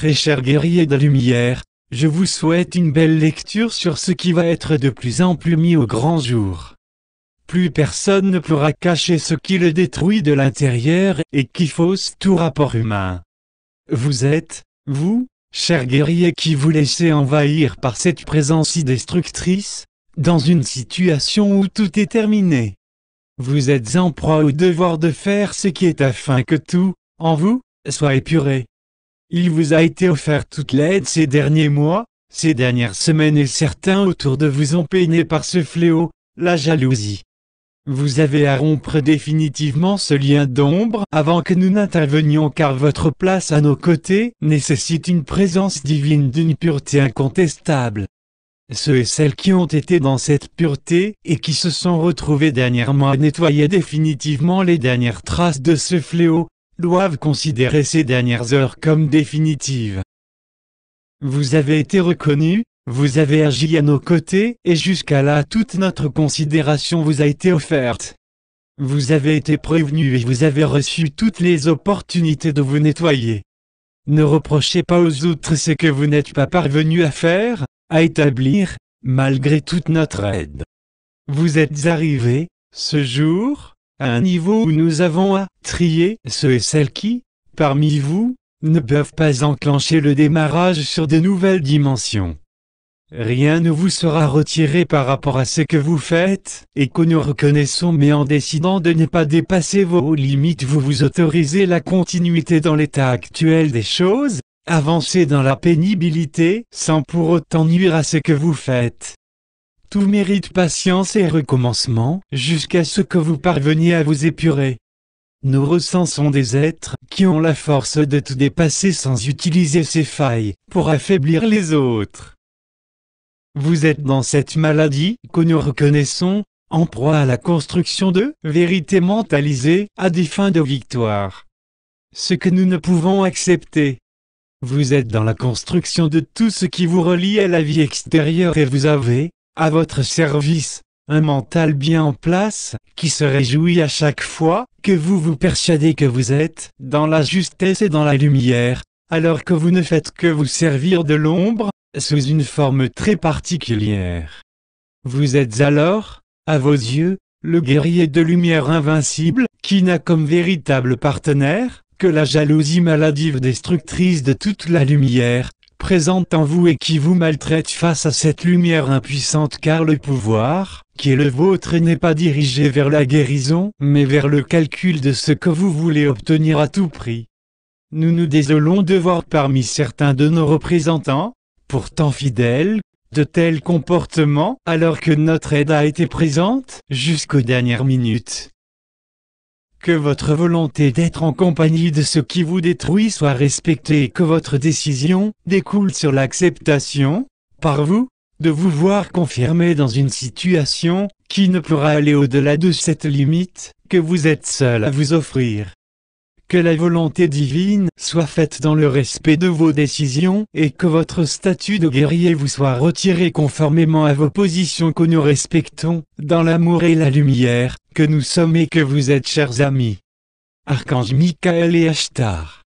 très chers guerriers de lumière, je vous souhaite une belle lecture sur ce qui va être de plus en plus mis au grand jour. Plus personne ne pourra cacher ce qui le détruit de l'intérieur et qui fausse tout rapport humain. Vous êtes, vous, chers guerriers qui vous laissez envahir par cette présence si destructrice, dans une situation où tout est terminé. Vous êtes en proie au devoir de faire ce qui est afin que tout, en vous, soit épuré. Il vous a été offert toute l'aide ces derniers mois, ces dernières semaines et certains autour de vous ont peiné par ce fléau, la jalousie. Vous avez à rompre définitivement ce lien d'ombre avant que nous n'intervenions car votre place à nos côtés nécessite une présence divine d'une pureté incontestable. Ceux et celles qui ont été dans cette pureté et qui se sont retrouvés dernièrement à nettoyer définitivement les dernières traces de ce fléau, doivent considérer ces dernières heures comme définitives. Vous avez été reconnus, vous avez agi à nos côtés et jusqu'à là toute notre considération vous a été offerte. Vous avez été prévenus et vous avez reçu toutes les opportunités de vous nettoyer. Ne reprochez pas aux autres ce que vous n'êtes pas parvenus à faire, à établir, malgré toute notre aide. Vous êtes arrivés, ce jour, à un niveau où nous avons à trier ceux et celles qui, parmi vous, ne peuvent pas enclencher le démarrage sur de nouvelles dimensions. Rien ne vous sera retiré par rapport à ce que vous faites, et que nous reconnaissons mais en décidant de ne pas dépasser vos limites vous vous autorisez la continuité dans l'état actuel des choses, avancer dans la pénibilité sans pour autant nuire à ce que vous faites. Tout mérite patience et recommencement jusqu'à ce que vous parveniez à vous épurer. Nous recensons des êtres qui ont la force de tout dépasser sans utiliser ces failles pour affaiblir les autres. Vous êtes dans cette maladie que nous reconnaissons, en proie à la construction de vérités mentalisées à des fins de victoire. Ce que nous ne pouvons accepter. Vous êtes dans la construction de tout ce qui vous relie à la vie extérieure et vous avez, à votre service, un mental bien en place, qui se réjouit à chaque fois que vous vous persuadez que vous êtes dans la justesse et dans la lumière, alors que vous ne faites que vous servir de l'ombre, sous une forme très particulière. Vous êtes alors, à vos yeux, le guerrier de lumière invincible, qui n'a comme véritable partenaire que la jalousie maladive destructrice de toute la lumière, présente en vous et qui vous maltraite face à cette lumière impuissante car le pouvoir, qui est le vôtre n'est pas dirigé vers la guérison, mais vers le calcul de ce que vous voulez obtenir à tout prix. Nous nous désolons de voir parmi certains de nos représentants, pourtant fidèles, de tels comportements alors que notre aide a été présente jusqu'aux dernières minutes. Que votre volonté d'être en compagnie de ce qui vous détruit soit respectée et que votre décision découle sur l'acceptation, par vous, de vous voir confirmé dans une situation qui ne pourra aller au-delà de cette limite que vous êtes seul à vous offrir. Que la volonté divine soit faite dans le respect de vos décisions et que votre statut de guerrier vous soit retiré conformément à vos positions que nous respectons, dans l'amour et la lumière, que nous sommes et que vous êtes chers amis. Archange Michael et Ashtar.